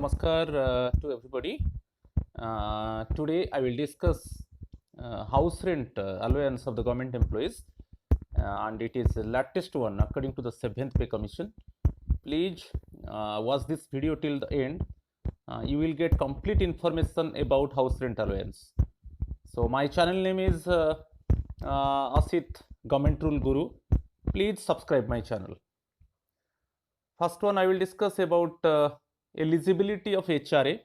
Namaskar to everybody. Today I will discuss house rent allowance of the government employees, and it is the latest one according to the 7th Pay Commission. Please watch this video till the end. You will get complete information about house rent allowance. So my channel name is Asit Government Rule Guru. Please subscribe my channel. First one I will discuss about eligibility of HRA,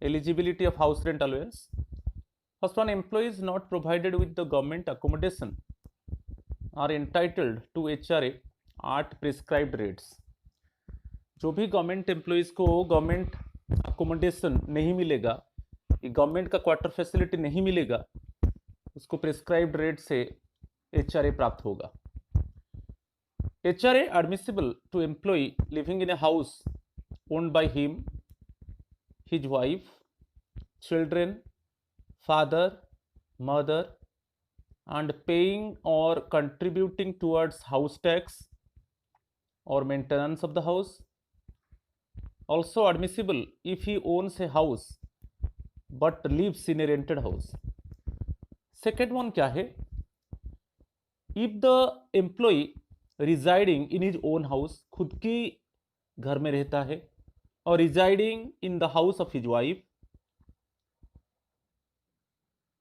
eligibility of house rent allowance. First one, employees not provided with the government accommodation are entitled to HRA at prescribed rates. जो भी government employees को government accommodation नहीं मिलेगा, government का quarter facility नहीं मिलेगा, उसको prescribed rate से HRA प्राप्त होगा. HRA admissible to employee living in a house owned by him, his wife, children, father, mother, and paying or contributing towards house tax or maintenance of the house. Also admissible if he owns a house but lives in a rented house. Second one क्या है? If the employee residing in his own house, खुद की घर में रहता है, और residing in the house of his wife,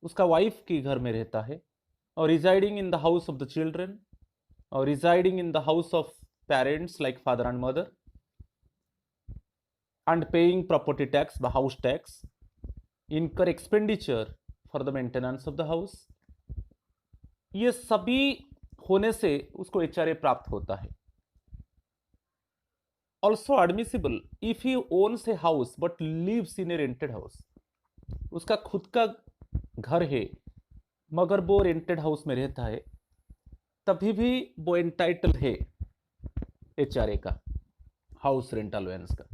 उसका वाइफ की घर में रहता है, और residing in the house of the children, और residing in the house of parents like father and mother, and paying property tax व house tax, incur expenditure for the maintenance of the house, ये सभी होने से उसको HRA प्राप्त होता है. Also admissible if he owns a house but lives in a rented house. उसका खुद का घर है मगर वो रेंटेड हाउस में रहता है, तभी भी वो एंटाइटल है HRA का, हाउस रेंट अलाउंस का.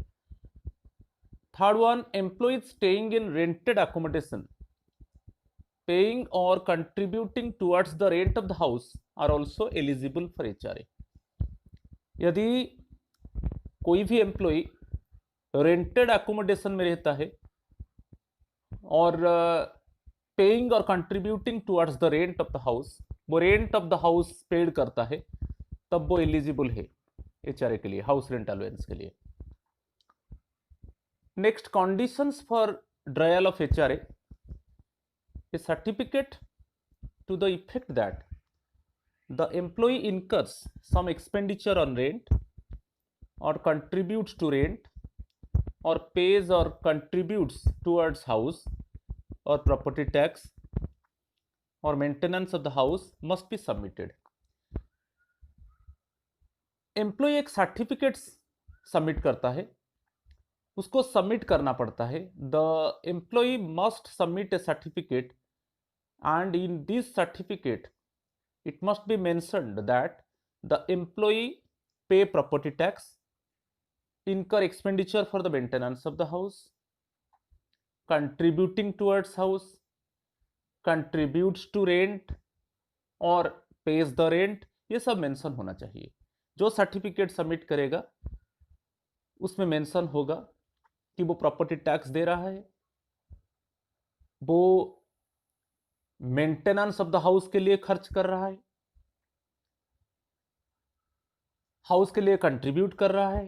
Third one, employees staying in rented accommodation paying और contributing towards the rent of the house are also eligible for HRA. यदि कोई भी एम्प्लॉय रेंटेड अकोमोडेशन में रहता है और पेइंग और contributing towards the rent of the house, वो rent of the house paid करता है, तब वो एलिजिबल है HRA के लिए, हाउस रेंट अलाउंस के लिए. Next, conditions for drawal of HRA. A certificate to the effect that the employee incurs some expenditure on rent or contributes to rent or pays or contributes towards house or property tax or maintenance of the house must be submitted. Employ एक certificate submit करता है, उसको submit करना पड़ता है. The employ must submit a certificate and in this certificate it must be mentioned that the employee pay property tax, incur expenditure for the maintenance of the house, contributing towards house, contributes to rent or pays the rent. ये सब mention होना चाहिए. जो certificate submit करेगा उसमें mention होगा कि वो प्रॉपर्टी टैक्स दे रहा है, वो मेंटेनेंस ऑफ द हाउस के लिए खर्च कर रहा है, हाउस के लिए कंट्रीब्यूट कर रहा है,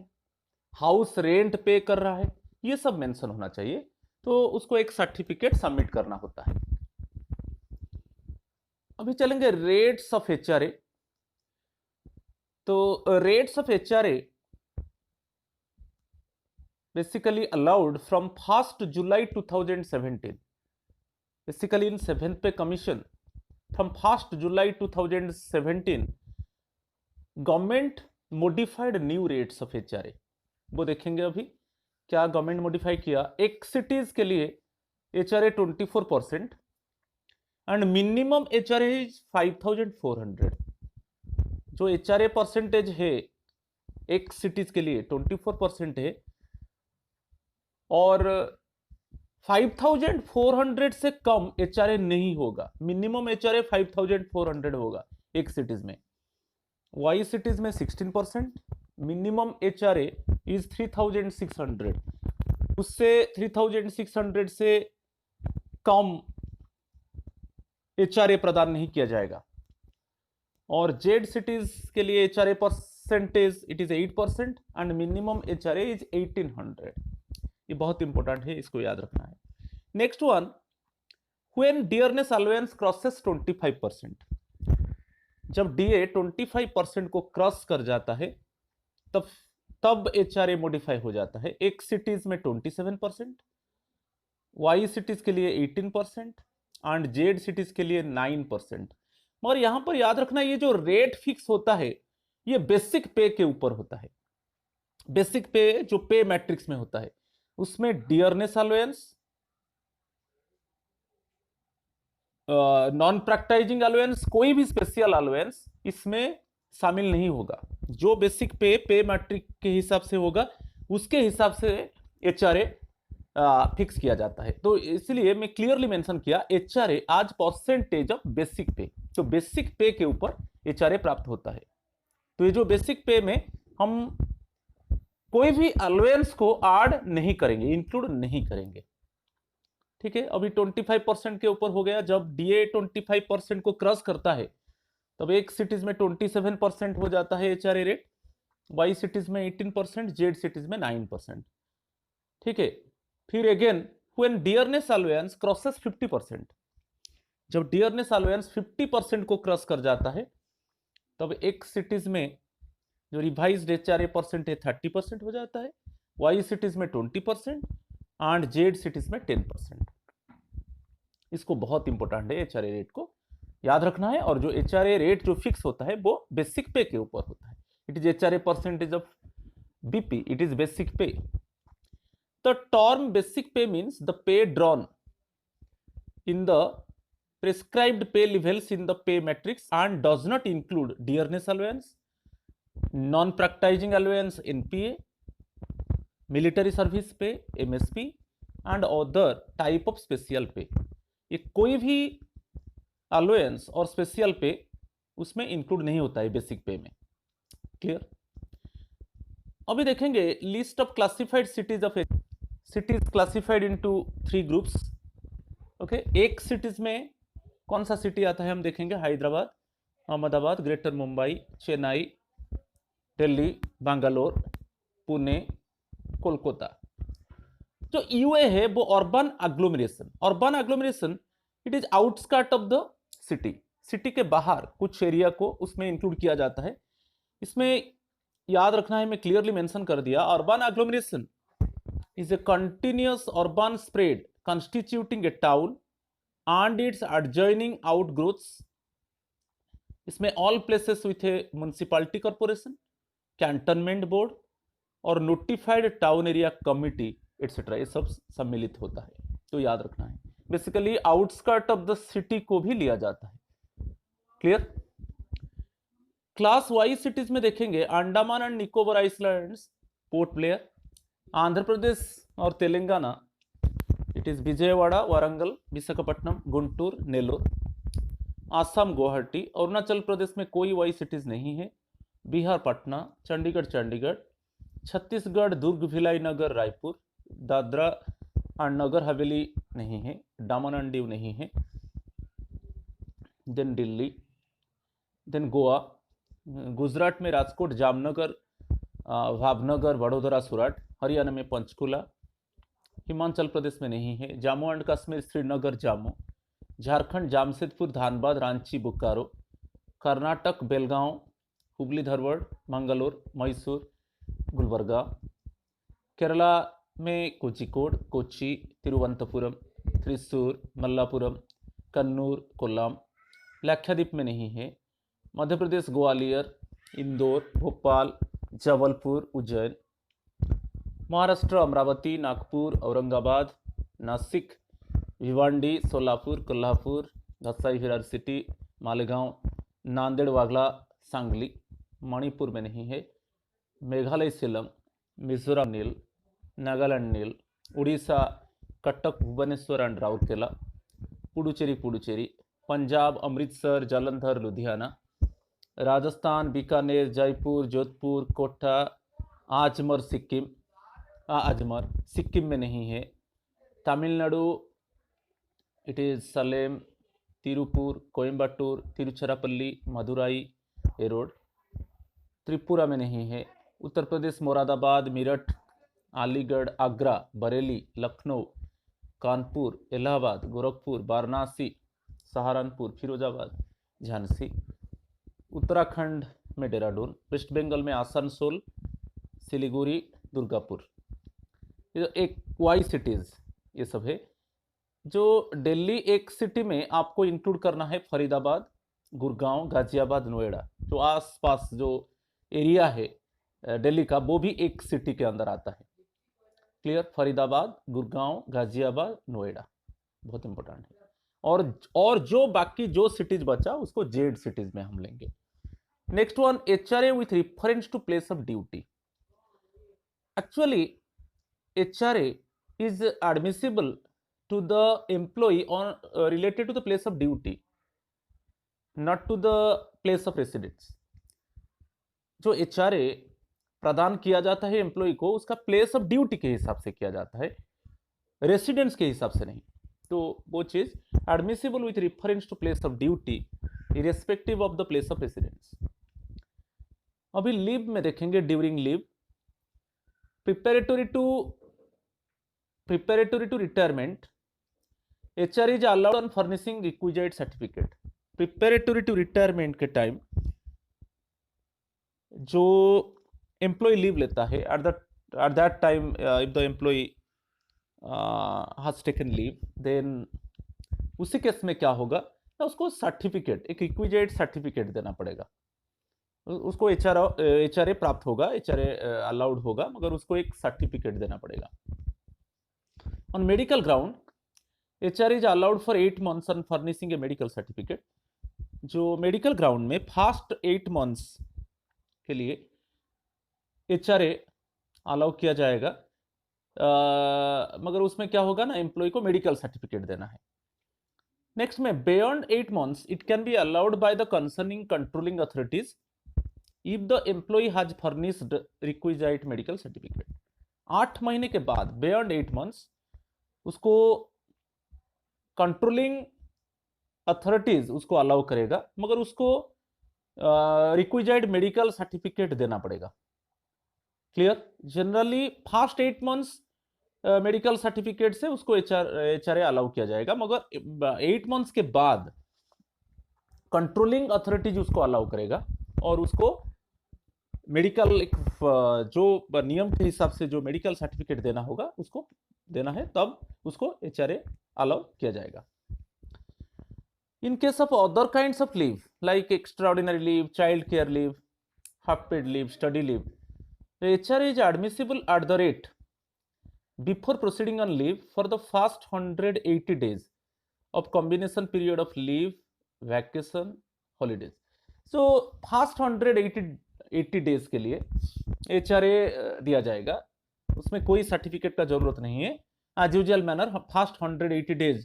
हाउस रेंट पे कर रहा है. ये सब मेंशन होना चाहिए, तो उसको एक सर्टिफिकेट सबमिट करना होता है. अभी चलेंगे रेट्स ऑफ HRA. तो rates of HRA basically allowed from 1st July 2017. Basically in 7th Pay Commission from 1st July 2017 government modified new rates of HRA. वो देखेंगे अभी क्या गवर्नमेंट मॉडिफाई किया. एक सिटीज के लिए HRA 24% and minimum HRA is 5400. जो HRA परसेंटेज है एक सिटीज के लिए 24% है, और 5400 से कम HRA नहीं होगा. मिनिमम HRA 5400 होगा एक सिटीज में. वाई सिटीज में 16%, मिनिमम HRA इज 3600. उससे 3600 से कम HRA प्रदान नहीं किया जाएगा। और जेड सिटीज के लिए HRA percentage it is 8% and minimum HRA is 1800। ये बहुत इंपॉर्टेंट है, इसको याद रखना है। Next one, when dearness allowance crosses 25%, जब DA 25% को क्रॉस कर जाता है तब HRA मॉडिफाई हो जाता है। एक सिटीज में 27%, वाई सिटीज के लिए 18% एंड जेड सिटीज के लिए 9%। मगर यहां पर याद रखना, ये जो रेट फिक्स होता है ये बेसिक पे के ऊपर होता है। बेसिक पे जो पे मैट्रिक्स में होता है उसमें dearness allowance, non practising allowance, कोई भी स्पेशल अलाउंस इसमें शामिल नहीं होगा। जो बेसिक पे मैट्रिक के हिसाब से होगा उसके हिसाब से HRA फिक्स किया जाता है। तो इसलिए मैं क्लियरली मेंशन किया HRA आज परसेंटेज ऑफ बेसिक पे। तो बेसिक पे के ऊपर HRA प्राप्त होता है। तो ये जो बेसिक पे में हम कोई भी अलाउंस को ऐड नहीं करेंगे, इंक्लूड नहीं करेंगे। ठीक है, अभी 25% के ऊपर हो गया। जब DA 25% को क्रॉस करता है तब एक सिटीज में 27% हो जाता है HRA रेट, वाई सिटीज में 18%, जेड सिटीज में 9%। ठीक है, फिर again when dearness allowance crosses 50%, जब डियरनेस अलाउंस 50% को क्रॉस कर जाता है तब एक सिटीज में जो रिवाइज्ड HRA परसेंट है 30% हो जाता है, वाई सिटीज में 20% एंड जेड सिटीज में 10%। इसको बहुत इंपॉर्टेंट है, HRA रेट को याद रखना है। और जो HRA रेट जो फिक्स होता है वो बेसिक पे के ऊपर होता है। It is HRA percentage of BP, it is basic पे। The term basic pay means the pay drawn in the prescribed pay levels in the pay matrix and does not include dearness allowance, non-practicing allowance NPA, military service pay MSP and other type of special pay। ये कोई भी allowance और special पे उसमें include नहीं होता है basic पे में। क्लियर? अभी देखेंगे list of classified cities of cities classified into 3 groups. Okay, एक सिटीज में कौन सा सिटी आता है हम देखेंगे, हैदराबाद, अहमदाबाद, ग्रेटर मुंबई, चेन्नई, दिल्ली, बैंगलोर, पुणे, कोलकाता। जो यूए है वो urban agglomeration. Urban agglomeration it is outskirt of the city, city के बाहर कुछ एरिया को उसमें इंक्लूड किया जाता है। इसमें याद रखना है, मैं क्लियरली मेंशन कर दिया, urban agglomeration is a continuous urban spread constituting a town and its adjoining outgrowths। इसमें all places with a municipality corporation, cantonment board और notified town area committee etc. ये सब सम्मिलित होता है। तो याद रखना है, basically outskirt of the city को भी लिया जाता है। क्लियर? क्लास वाई सिटीज में देखेंगे अंडमान एंड निकोबार आइलैंड्स, पोर्ट ब्लेयर। आंध्र प्रदेश और तेलंगाना इट इज विजयवाड़ा, वारंगल, विशाखापट्टनम, गुंटूर, नेल्लोर। आसाम गुवाहाटी। अरुणाचल प्रदेश में कोई वाई सिटीज नहीं है। बिहार पटना, चंडीगढ़, छत्तीसगढ़ दुर्ग, भिलाई, नगर, रायपुर। दादरा एंड नगर हवेली नहीं है, डामन एंड दीव नहीं है। देन दिल्ली, देन गोवा, गुजरात में राजकोट, जामनगर, भावनगर, वडोदरा, सूरत। हरियाणा में पंचकुला। हिमाचल प्रदेश में नहीं है। जम्मू एंड कश्मीर श्रीनगर, जामू। झारखंड जामशेदपुर, धानबाद, रांची, बोकारो। कर्नाटक बेलगांव, हुबली, धारवाड़, मंगलोर, मैसूर, गुलबर्गा। केरला में कोझिकोड, कोच्चि, तिरुवनंतपुरम, त्रिशूर, मल्लापुरम, कन्नूर, कोल्लम। लक्षद्वीप में नहीं है। मध्य प्रदेश ग्वालियर, इंदौर, भोपाल, जबलपुर, उज्जैन। महाराष्ट्र अमरावती, नागपुर, औरंगाबाद, नासिक, भिवंडी, सोलापुर, कोल्हापुर, वसई विरार सिटी, मालेगांव, नांदेड़, वागला, सांगली। मणिपुर में नहीं है। मेघालय शिलंग, मिजोरम नील, नागालैंड नील, उड़ीसा कटक, भुवनेश्वर एंड राउरकेला, पुडुचेरी, पंजाब अमृतसर, जालंधर, लुधियाना। राजस्थान बीकानेर, जयपुर, जोधपुर, कोटा, आजमर सिक्किम, अजमेर, सिक्किम में नहीं है। Tamil Nadu it is Salem, Tiruppur, Coimbatore, Tiruchirappalli, Madurai, arrowed. Tripura में नहीं है। उत्तर प्रदेश मुरादाबाद, मेरठ, अलीगढ़, आगरा, बरेली, लखनऊ, कानपुर, इलाहाबाद, गोरखपुर, वाराणसी, सहारनपुर, फिरोजाबाद, झांसी। उत्तराखंड में देहरादून, वेस्ट बंगाल में आसनसोल, सिलीगुड़ी, दुर्गापुर। ये एक वाई सिटीज ये सब है। जो दिल्ली एक सिटी में आपको इंक्लूड करना है फरीदाबाद, गुड़गांव, गाजियाबाद, नोएडा। जो आसपास जो एरिया है दिल्ली का वो भी एक सिटी के अंदर आता है। क्लियर? फरीदाबाद, गुड़गांव, गाजियाबाद, नोएडा बहुत इंपॉर्टेंट है। और जो बाकी जो सिटीज बचा उसको जेड सिटीज में हम लेंगे। Next one, HRA with reference to place of duty. Actually HRA is admissible to the employee on related to the place of duty, not to the place of residence. जो HRA प्रदान किया जाता है employ को उसका place of duty के हिसाब से किया जाता है, रेसिडेंस के हिसाब से नहीं। तो वो चीज admissible with reference to place of duty irrespective of the place of residence. अभी लीव में देखेंगे, during leave, preparatory to retirement, HR is allowed on furnishing requisite certificate. Preparatory to retirement के टाइम जो एम्प्लॉय लीव लेता है at that time if the employee has taken leave, then उसी case में क्या होगा ना, उसको सर्टिफिकेट, एक रिक्विजिट सर्टिफिकेट देना पड़ेगा। उसको एचआरए प्राप्त होगा, एचआरए अलाउड होगा, मगर उसको एक सर्टिफिकेट देना पड़ेगा। On medical ground, HR is allowed for 8 months on furnishing a medical certificate. जो मेडिकल ग्राउंड में फास्ट 8 मंथ्स के लिए HRA अलाउ किया जाएगा, मगर उसमें क्या होगा ना, एम्प्लॉय को मेडिकल सर्टिफिकेट देना है। नेक्स्ट में beyond 8 months it can be allowed by the concerning controlling authorities if the employ has furnished requisite medical certificate. 8 महीने के बाद, बियॉन्ड 8 मंथ्स, उसको कंट्रोलिंग अथॉरिटीज उसको अलाउ करेगा, मगर उसको रिक्विजिट मेडिकल सर्टिफिकेट देना पड़ेगा। Clear? Generally fast 8 months medical certificate से उसको एचआरए अलाउ किया जाएगा, मगर 8 मंथ्स के बाद कंट्रोलिंग अथॉरिटीज उसको अलाउ करेगा और उसको मेडिकल जो नियम के हिसाब से जो मेडिकल सर्टिफिकेट देना होगा उसको देना है, तब उसको एचआरए अलाउ किया जाएगा। In case of other kinds of leave like extraordinary leave, child care leave, half paid leave, study leave, HRA is admissible eight the rate before proceeding on leave for the first 180 days of combination period of leave, vacation, holidays. So first 180 days के लिए HRA दिया जाएगा, उसमें कोई certificate का जरूरत नहीं है। As usual manner first 180 days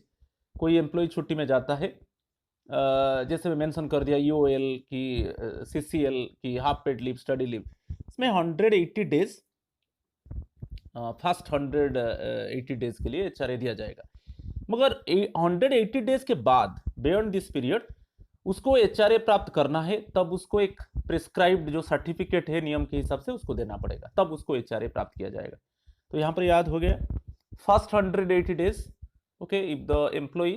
कोई एम्प्लॉय छुट्टी में जाता है, जैसे मैं मेंशन कर दिया यूओएल की, सीसीएल की, half paid leave, study leave, इसमें 180 days फर्स्ट 180 days के लिए एचआरए दिया जाएगा। मगर 180 days के बाद बियॉन्ड दिस पीरियड उसको एचआरए प्राप्त करना है, तब उसको एक प्रिस्क्राइब्ड जो सर्टिफिकेट है नियम के हिसाब से उसको देना पड़ेगा, तब उसको एचआरए प्राप्त किया जाएगा। तो यहाँ पर याद हो गया, first 180 days, okay, if the employ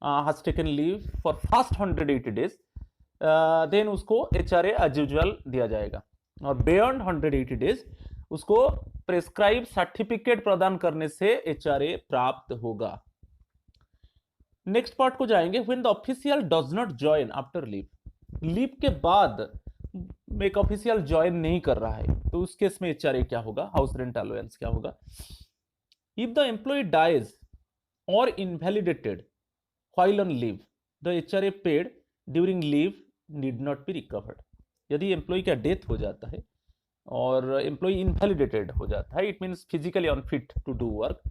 has taken leave for first 180 days, then उसको एचआरए एज यूजुअल दिया जाएगा, और बियॉन्ड 180 days उसको प्रिस्क्राइब सर्टिफिकेट प्रदान करने से एचआरए प्राप्त होगा। नेक्स्ट पार्ट को जाएंगे, when the official does not join after leave, leave के बाद एक ऑफिशियल ज्वाइन नहीं कर रहा है, तो उस केस में एचआरए क्या होगा, हाउस रेंट अलाउंस क्या होगा। इफ द एम्प्लॉय डाइज और invalidated while on leave, the HRA paid during leave need not be recovered. यदि एम्प्लॉय का डेथ हो जाता है और एम्प्लॉय इनवैलिडेटेड हो जाता है, it means physically unfit to do work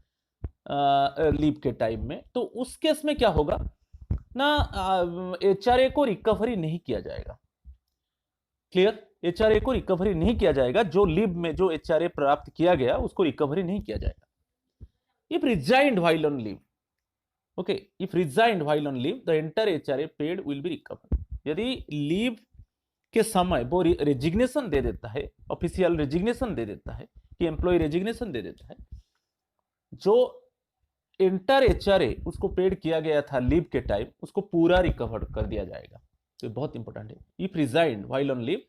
leave के टाइम में, तो उस केस में क्या होगा ना, एचआरए को रिकवरी नहीं किया जाएगा। क्लियर? एचआरए को रिकवरी नहीं किया जाएगा, जो लीव में जो एचआरए प्राप्त किया गया उसको रिकवरी नहीं किया जाएगा। If resigned while on leave, okay, if resigned while on leave the entire HRA paid will be recovered. यदि लीव के समय वो रेजिग्नेशन दे देता है, ऑफिशियल रेजिग्नेशन दे देता है कि एम्प्लॉय रेजिग्नेशन दे देता है, जो एंटायर एचआरए उसको पेड किया गया था लीव के टाइम उसको पूरा रिकवर कर दिया जाएगा। तो बहुत इंपॉर्टेंट है। If resigned while on leave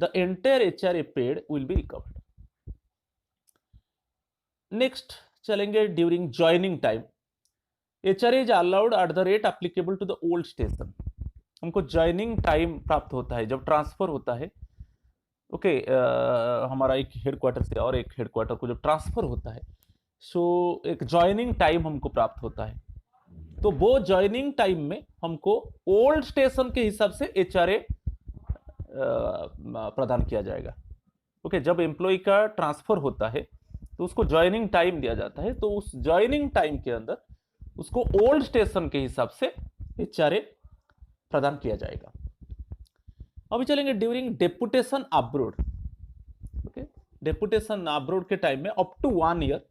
the entire HRA paid will be recovered. Next चलेंगे during joining time, HRA is allowed at the rate applicable to the old station. हमको ज्वाइनिंग टाइम प्राप्त होता है जब ट्रांसफर होता है, okay, हमारा एक हेडक्वार्टर से और एक हेडक्वार्टर को जब ट्रांसफर होता है, सो एक ज्वाइनिंग टाइम हमको प्राप्त होता है। तो वो ज्वाइनिंग टाइम में हमको ओल्ड स्टेशन के हिसाब से एचआरए प्रदान किया जाएगा। ओके, जब एम्प्लॉय का ट्रांसफर होता है तो उसको ज्वाइनिंग टाइम दिया जाता है, तो उस ज्वाइनिंग टाइम के अंदर उसको ओल्ड स्टेशन के हिसाब से एचआरए प्रदान किया जाएगा। अभी चलेंगे during deputation abroad. Okay, deputation abroad के टाइम में up to 1 year,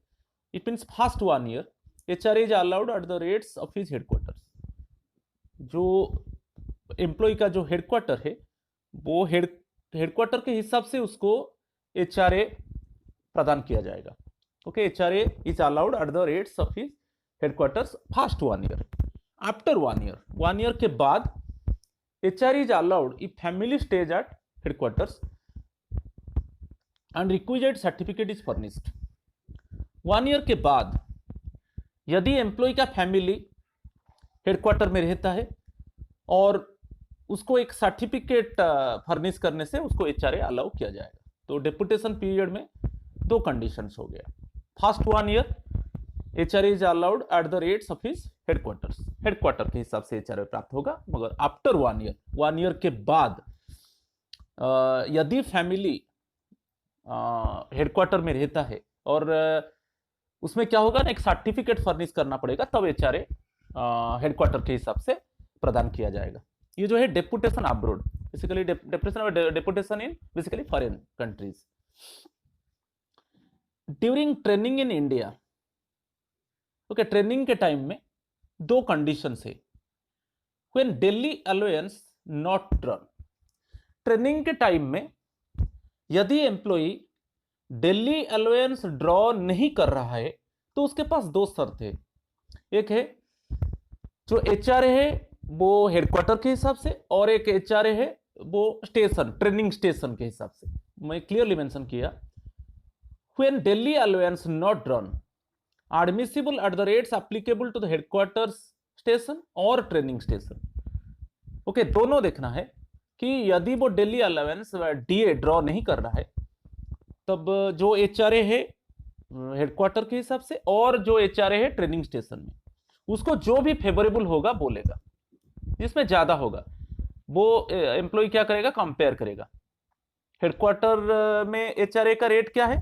it means first 1 year HRA is allowed at the rates of his headquarters. जो एम्प्लॉय का जो हेडक्वार्टर है वो हेडक्वार्टर के हिसाब से उसको एचआरए प्रदान किया जाएगा। Okay, HRA is allowed at the rates of his headquarters first 1 year. After 1 year के बाद HRA is allowed if family stays at headquarters and requisite certificate is furnished. 1 year के बाद यदि एम्प्लॉय का फैमिली हेडक्वार्टर में रहता है और उसको एक सर्टिफिकेट फर्निश करने से उसको एचआरए अलाउ किया जाएगा। तो डेपुटेशन पीरियड में 2 कंडीशंस हो गया। First 1 year HRA is allowed at the rates of his headquarters, headquarter के हिसाब से एचआरए प्राप्त होगा। मगर आफ्टर 1 ईयर के बाद यदि फैमिली हेडक्वार्टर में रहता है और उसमें क्या होगा ना, एक सर्टिफिकेट फर्निश करना पड़ेगा, तब एचआरए हेडक्वार्टर के हिसाब से प्रदान किया जाएगा। ये जो है deputation abroad, basically deputation in basically foreign countries. During training in India, okay, training के टाइम में 2 कंडीशन है। When daily allowance not drawn, training के टाइम में यदि एम्प्लॉई डेली अलाउंस ड्रॉ नहीं कर रहा है तो उसके पास 2 शर्त है। एक है जो एचआरए है वो हेडक्वार्टर के हिसाब से, और एक एचआरए है वो स्टेशन, ट्रेनिंग स्टेशन के हिसाब से। मैं क्लियरली मेंशन किया, when daily allowance not drawn admissible at the rates applicable to the headquarters station और ट्रेनिंग स्टेशन। ओके, दोनों देखना है कि यदि वो डेली अलाउंस डीए ड्रॉ नहीं कर रहा है तब जो एचआरए है हेडक्वार्टर के हिसाब से और जो एचआरए है ट्रेनिंग स्टेशन में, उसको जो भी फेवरेबल होगा बोलेगा, जिसमें ज्यादा होगा वो एम्प्लॉय क्या करेगा, कंपेयर करेगा हेडक्वार्टर में एचआरए का रेट क्या है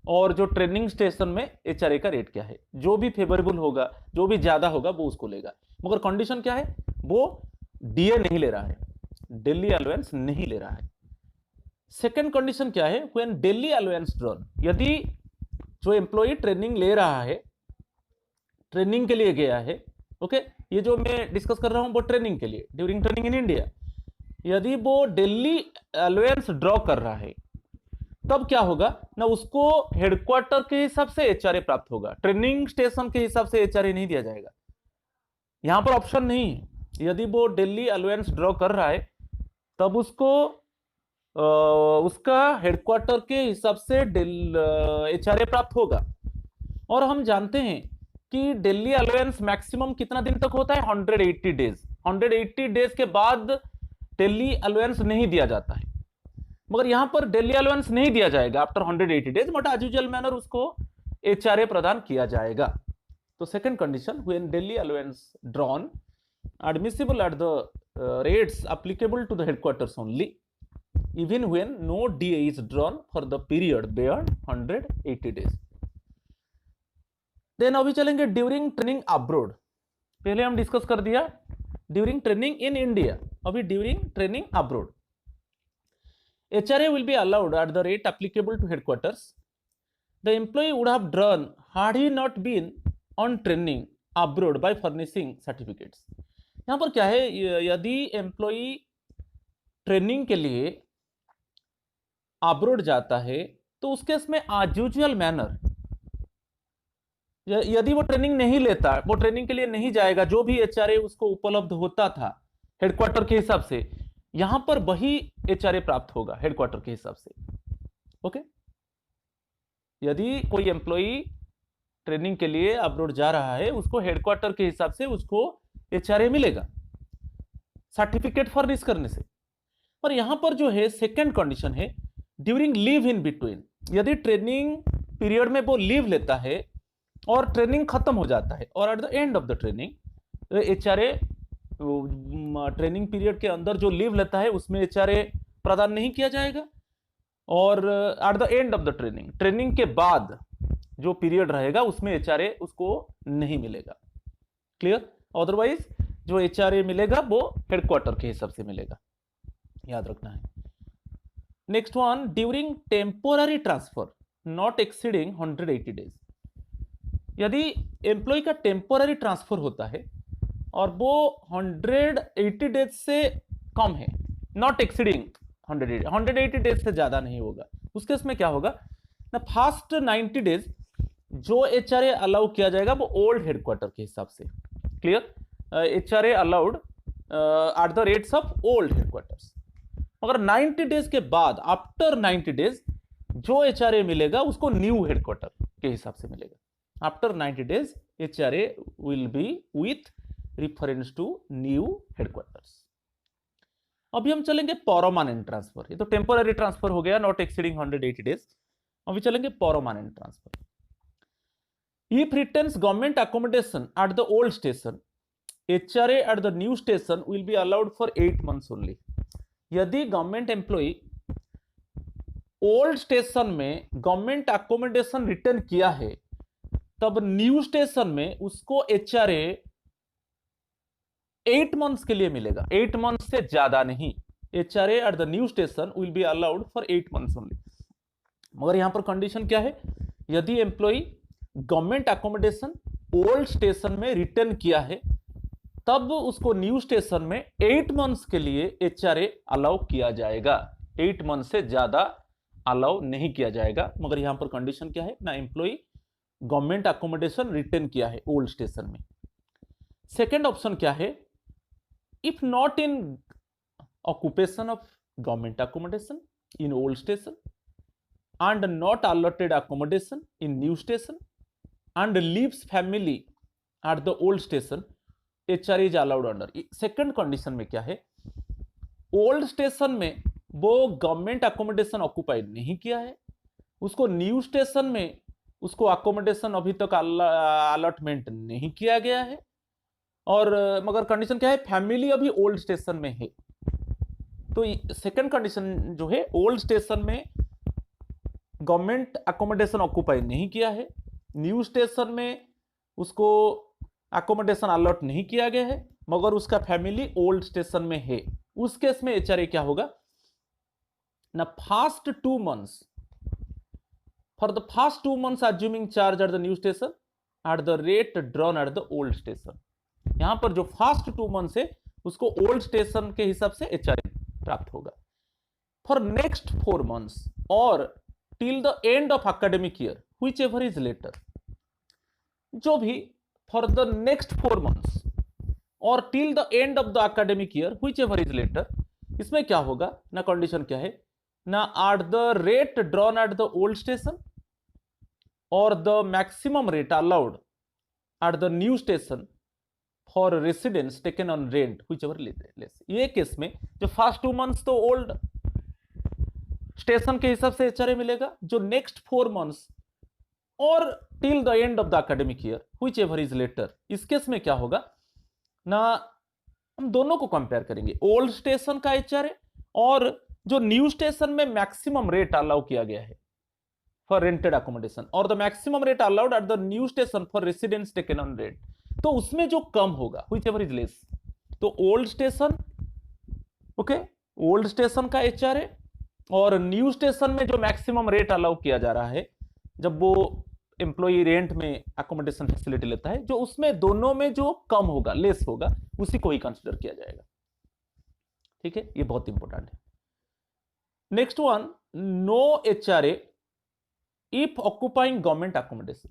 और जो ट्रेनिंग स्टेशन में एचआरए का रेट क्या है। जो भी फेवरेबल होगा, जो भी ज्यादा होगा वो उसको लेगा। मगर कंडीशन क्या है, वो डीए नहीं ले रहा है, डेली अलाउंस नहीं ले रहा है। सेकंड कंडीशन क्या है, व्हेन डेली अलाउंस ड्रॉन, यदि जो एम्प्लॉय ट्रेनिंग ले रहा है, ट्रेनिंग के लिए गया है, ओके, ये जो मैं डिस्कस कर रहा हूं वो ट्रेनिंग के लिए, ड्यूरिंग ट्रेनिंग इन इंडिया, यदि वो डेली अलाउंस ड्रॉ कर रहा है तब क्या होगा ना, उसको हेडक्वार्टर के हिसाब से एचआरए प्राप्त होगा, ट्रेनिंग स्टेशन के हिसाब से एचआरए नहीं दिया जाएगा। यहां पर ऑप्शन नहीं है। यदि वो डेली अलाउंस ड्रॉ कर रहा है तब उसको उसका हेडक्वार्टर के हिसाब से एचआरए प्राप्त होगा। और हम जानते हैं कि डेली अलाउंस मैक्सिमम कितना दिन तक होता है, 180 डेज। 180 डेज के बाद डेली अलाउंस नहीं दिया जाता है। मगर यहां पर डेली अलाउंस नहीं दिया जाएगा after 180 days, but as usual manner उसको एचआरए प्रदान किया जाएगा। तो second condition, when daily allowance drawn admissible at the rates applicable to the headquarters only, even when no DA is drawn for the period beyond 180 days. Then अभी चलेंगे during training abroad. पहले हम discuss कर दिया during training in India, अभी during training abroad. HRA will be allowed at the rate applicable to headquarters. The employee would have drawn had he not been on training abroad by furnishing certificates. यहाँ पर क्या है, यदि employee training के लिए abroad जाता है तो उस केस में एज यूजुअल मैनर, यदि वो ट्रेनिंग नहीं लेता, वो ट्रेनिंग के लिए नहीं जाएगा, जो भी एचआरए उसको उपलब्ध होता था हेडक्वार्टर के हिसाब से, यहां पर वही एचआरए प्राप्त होगा हेडक्वार्टर के हिसाब से। ओके, यदि कोई एम्प्लॉई ट्रेनिंग के लिए अब्रोड जा रहा है, उसको हेडक्वार्टर के हिसाब से उसको एचआरए मिलेगा सर्टिफिकेट फर्निश करने से। और यहां पर जो है सेकेंड कंडीशन है ड्यूरिंग लीव इन बिटवीन, यदि ट्रेनिंग पीरियड में वो लीव लेता है और ट्रेनिंग खत्म हो जाता है और at the end of the training HRA training period के अंदर जो लीव लेता है उसमें एचआरए प्रदान नहीं किया जाएगा, और at the end of the training के बाद जो पीरियड रहेगा उसमें एचआरए उसको नहीं मिलेगा। क्लियर? अदरवाइज जो एचआरए मिलेगा वो हेडक्वार्टर के हिसाब से मिलेगा, याद रखना है। Next one, during temporary transfer not exceeding 180 days. यदि एम्प्लॉय का टेम्पोररी ट्रांसफर होता है और वो 180 डेज से कम है, नॉट एक्सीडिंग 180 डेज से ज्यादा नहीं होगा, उस केस में क्या होगा ना, फर्स्ट 90 डेज जो एचआरए अलाउ किया जाएगा वो ओल्ड हेडक्वार्टर के हिसाब से। Clear? HRA allowed at the rates of old headquarters. मगर 90 डेज के बाद, आफ्टर 90 डेज जो एचआरए मिलेगा उसको न्यू हेडक्वार्टर के हिसाब से मिलेगा। After 90 days HRA will be with reference to new headquarters. अभी हम चलेंगे परमानेंट ट्रांसफर। ये तो टेम्पोररी ट्रांसफर हो गया, नॉट एक्सीडिंग 180 डेज। अभी चलेंगे permanent transfer. If retains government accommodation at the old station, HRA at the new station will be allowed for 8 months only. यदि गवर्नमेंट एम्प्लॉई ओल्ड स्टेशन में government accommodation return किया है, तब new station में उसको HRA 8 months के लिए मिलेगा, 8 मंथ्स से ज्यादा नहीं। HRA eight the new station will be allowed for 8 months only. मगर यहां पर कंडीशन क्या है, यदि employee government accommodation old station में रिटर्न किया है तब उसको न्यू स्टेशन में 8 मंथ्स के लिए एचआरए अलाउ किया जाएगा, 8 मंथ से ज्यादा अलाउ नहीं किया जाएगा। मगर यहां पर कंडीशन क्या है ना, एम्प्लॉई गवर्नमेंट अकोमोडेशन रिटर्न किया है ओल्ड स्टेशन में। सेकेंड ऑप्शन क्या है, if not in occupation of government accommodation in old station and not allotted accommodation in new station and leaves family at the old station, HRA is allowed under। Second condition में क्या है, old station में वो government accommodation occupied नहीं किया है, उसको new station में उसको अकोमोडेशन अभी तक अलॉटमेंट नहीं किया गया है, और मगर कंडीशन क्या है, फैमिली अभी ओल्ड स्टेशन में है। तो सेकंड कंडीशन जो है, ओल्ड स्टेशन में गवर्नमेंट अकोमोडेशन ऑक्यूपाई नहीं किया है, न्यू स्टेशन में उसको अकोमोडेशन अलॉट नहीं किया गया है, मगर उसका फैमिली ओल्ड स्टेशन में है, उस केस में एचआरए क्या होगा ना, first 2 months for the first 2 months assuming charge at the new station at the rate drawn at the old station. यहां पर जो फर्स्ट 2 मंथ्स है उसको ओल्ड स्टेशन के हिसाब से एचआरए प्राप्त होगा। फॉर नेक्स्ट 4 मंथ्स और till the end of academic year whichever is later, जो भी for the next 4 months और till the end of the academic year whichever is later, इसमें क्या होगा ना, कंडीशन क्या है ना, at the rate drawn at the old station or the maximum rate allowed at the new station for residence taken on rent whichever less। ये case में जो फर्स्ट 2 मंथ्स तो ओल्ड स्टेशन के हिसाब से एचआरए मिलेगा, जो नेक्स्ट 4 मंथ्स और till the end of the academic year whichever ever इज लेटर, इस केस में क्या होगा ना, हम दोनों को कंपेयर करेंगे, ओल्ड स्टेशन का एचआरए और जो न्यू स्टेशन में मैक्सिमम रेट अलाउ किया गया है फॉर रेंटेड अकोमोडेशन और the maximum rate allowed at the new station for residence taken on rent, तो उसमें जो कम होगा व्हिच एवर इज लेस, तो old station, okay, old station का एचआरए और न्यू स्टेशन में जो मैक्सिमम रेट अलाउ किया जा रहा है जब वो एम्प्लॉई रेंट में अकोमोडेशन फैसिलिटी लेता है, जो उसमें दोनों में जो कम होगा, लेस होगा, उसी को ही कंसिडर किया जाएगा। ठीक है, ये बहुत इंपॉर्टेंट है। Next one, no HRA if occupying government accommodation.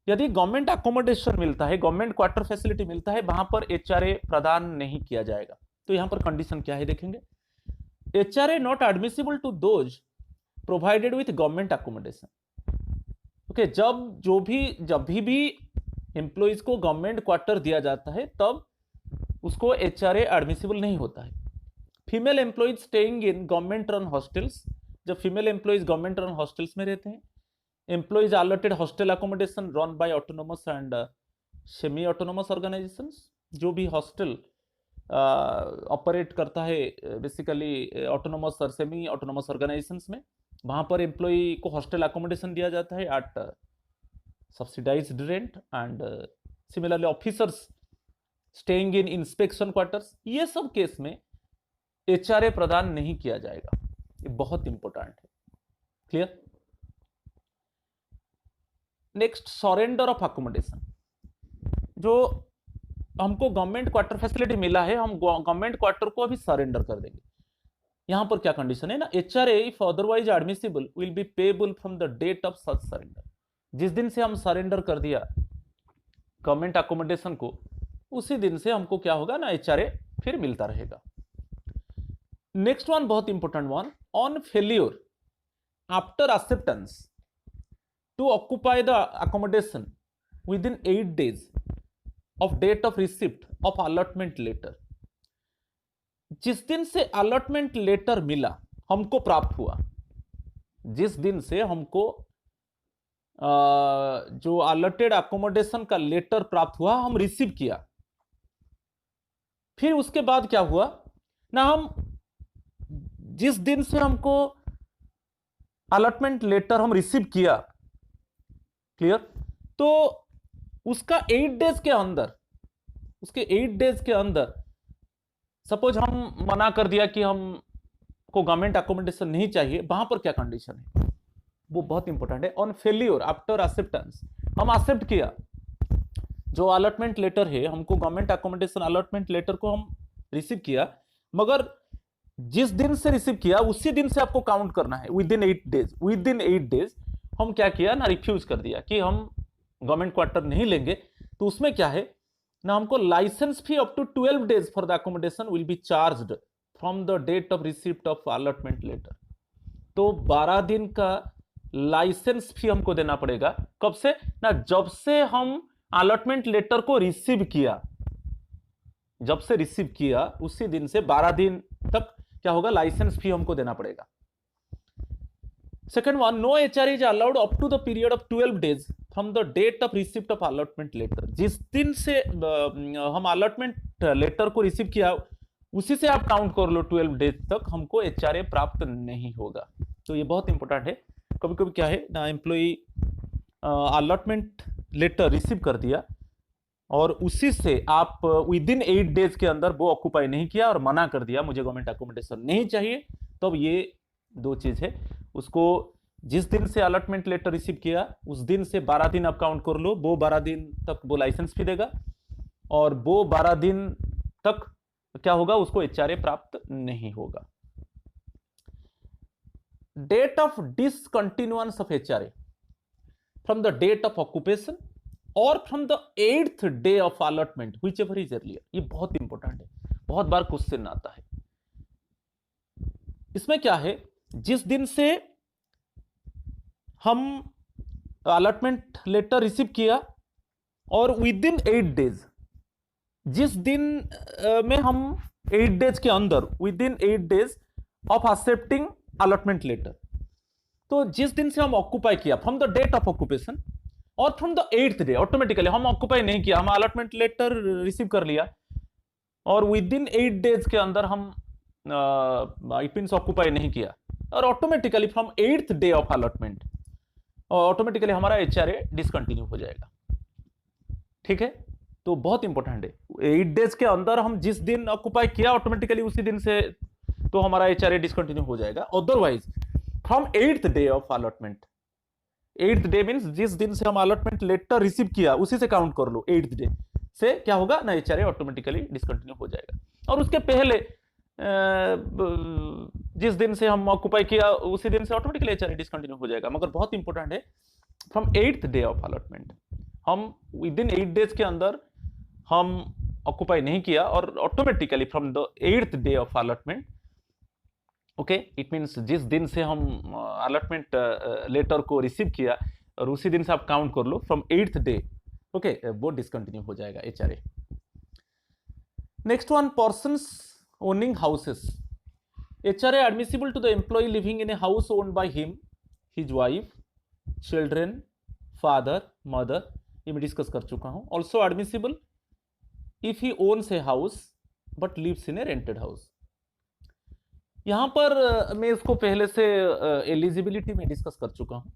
यदि गवर्नमेंट अकोमोडेशन मिलता है, गवर्नमेंट क्वार्टर फैसिलिटी मिलता है, वहां पर HRA प्रदान नहीं किया जाएगा। तो यहां पर कंडीशन क्या है देखेंगे, HRA not admissible to those provided with government accommodation. Okay, जब भी एम्प्लॉइज को गवर्नमेंट क्वार्टर दिया जाता है तब उसको HRA एडमिसिबल नहीं होता है। Female employees staying in government run hostels, जब female employees government run hostels में रहते हैं, employees allotted hostel accommodation run by autonomous and semi autonomous organisations, जो भी हॉस्टल ऑपरेट करता है बेसिकली ऑटोनोमस और सेमी ऑटोनोमस ऑर्गेनाइजेशंस में, वहां पर एम्प्लॉई को हॉस्टल अकोमोडेशन दिया जाता है at subsidised rent and similarly officers staying in inspection quarters, ये सब केस में HRA प्रदान नहीं किया जाएगा। ये बहुत इंपॉर्टेंट है। Clear? Next, surrender of accommodation. जो हमको गवर्नमेंट क्वार्टर फैसिलिटी मिला है, हम गवर्नमेंट क्वार्टर को अभी सरेंडर कर देंगे। यहां पर क्या कंडीशन है ना, HRA if otherwise admissible will be payable from the date of such surrender. जिस दिन से हम सरेंडर कर दिया गवर्नमेंट अकोमोडेशन को, उसी दिन से हमको क्या होगा ना, HRA फिर मिलता रहेगा। नेक्स्ट वन बहुत important one, on failure after acceptance to occupy the accommodation within 8 days of date of receipt of allotment letter. जिस दिन से अलॉटमेंट लेटर मिला, हमको प्राप्त हुआ, जिस दिन से हमको जो अलॉटेड अकोमोडेशन का लेटर प्राप्त हुआ, हम रिसीव किया, फिर उसके बाद क्या हुआ ना, हम जिस दिन से हमको अलॉटमेंट लेटर हम रिसीव किया, क्लियर, तो उसका 8 days के अंदर, उसके 8 days के अंदर सपोज हम मना कर दिया कि हमको गवर्नमेंट अकोमोडेशन नहीं चाहिए, वहां पर क्या कंडीशन है, वो बहुत इंपॉर्टेंट है। ऑन फेल्यूर आफ्टर एक्सेप्टेंस, हम एक्सेप्ट किया जो अलॉटमेंट लेटर है, हमको गवर्नमेंट अकोमोडेशन अलॉटमेंट लेटर को हम रिसीव किया, मगर जिस दिन से रिसीव किया उसी दिन से आपको काउंट करना है with in 8 days। With in 8 days हम क्या किया ना, रिफ्यूज कर दिया कि हम गवर्नमेंट क्वार्टर नहीं लेंगे, तो उसमें क्या है ना, हमको licence fee up to 12 days for the accommodation will be charged from the date of receipt of allotment letter. तो 12 दिन का लाइसेंस फी हमको देना पड़ेगा, कब से ना, जब से हम अलॉटमेंट लेटर को रिसीव किया, जब से रिसीव किया उसी दिन से 12 दिन तक क्या होगा, लाइसेंस फी हमको देना पड़ेगा। Second one, no HRA is allowed up to the period of 12 days from the date of receipt of allotment letter. जिस दिन से हम अलॉटमेंट लेटर को रिसीव किया उसी से आप काउंट कर लो 12 days तक हमको HRA प्राप्त नहीं होगा। तो ये बहुत इंपॉर्टेंट है। कभी कभी क्या है ना, एम्प्लॉई अलॉटमेंट लेटर रिसीव कर दिया और उसी से आप विद इन 8 days के अंदर वो ऑक्युपाई नहीं किया और मना कर दिया मुझे गवर्नमेंट अकोमोडेशन नहीं चाहिए, तब ये दो चीज है, उसको जिस दिन से अलॉटमेंट लेटर रिसीव किया उस दिन से 12 दिन आप काउंट कर लो, वो 12 दिन तक वो लाइसेंस फी देगा और वो 12 दिन तक क्या होगा, उसको HRA प्राप्त नहीं होगा। Date of discontinuance of HRA from the date of occupation और from the 8th day of allotment which ever is earlier. ये बहुत इंपॉर्टेंट है, बहुत बार क्वेश्चन आता है। इसमें क्या है, जिस दिन से हम अलॉटमेंट लेटर रिसीव किया और विद इन 8 days, जिस दिन में हम 8 days के अंदर within 8 days of accepting allotment letter, तो जिस दिन से हम ऑक्युपाई किया from the date of occupation और from the 8th day, automatically हम ऑक्युपाई नहीं किया, हम अलॉटमेंट लेटर रिसीव कर लिया और विद इन 8 days के अंदर हम इट मींस ऑक्युपाई नहीं किया और automatically from 8th day of allotment automatically हमारा HRA डिसकंटिन्यू हो जाएगा। ठीक है, तो बहुत इंपॉर्टेंट है, 8 days के अंदर हम जिस दिन ऑक्युपाई किया ऑटोमेटिकली उसी दिन से तो हमारा एचआरए डिसकंटिन्यू हो जाएगा। Otherwise from 8th day of allotment, 8th day means जिस दिन से हम अलॉटमेंट लेटर रिसीव किया उसी से काउंट कर लो, 8th डे से क्या होगा ना, एचआरए ऑटोमेटिकली डिसकंटिन्यू हो जाएगा। और उसके पहले जिस दिन से हम ऑक्युपाई किया उसी दिन से ऑटोमेटिकली एचआरए डिसकंटिन्यू हो जाएगा। मगर बहुत इंपॉर्टेंट है, from 8th day of allotment, हम विद इन 8 डेज के अंदर हम ऑक्युपाई नहीं किया और automatically from the 8th day of allotment, okay, it means जिस दिन से हम अलॉटमेंट लेटर को रिसीव किया और उसी दिन से आप काउंट कर लो, फ्रॉम 8th डे, ओके, वो डिसकंटिन्यू हो जाएगा HRA. Next one, persons owning houses, HRA admissible to the employee living in a house owned by him, his wife, children, father, mother, ये मैं डिस्कस कर चुका हूं। Also admissible if he owns a house but lives in a rented house. यहां पर मैं इसको पहले से एलिजिबिलिटी में डिस्कस कर चुका हूं,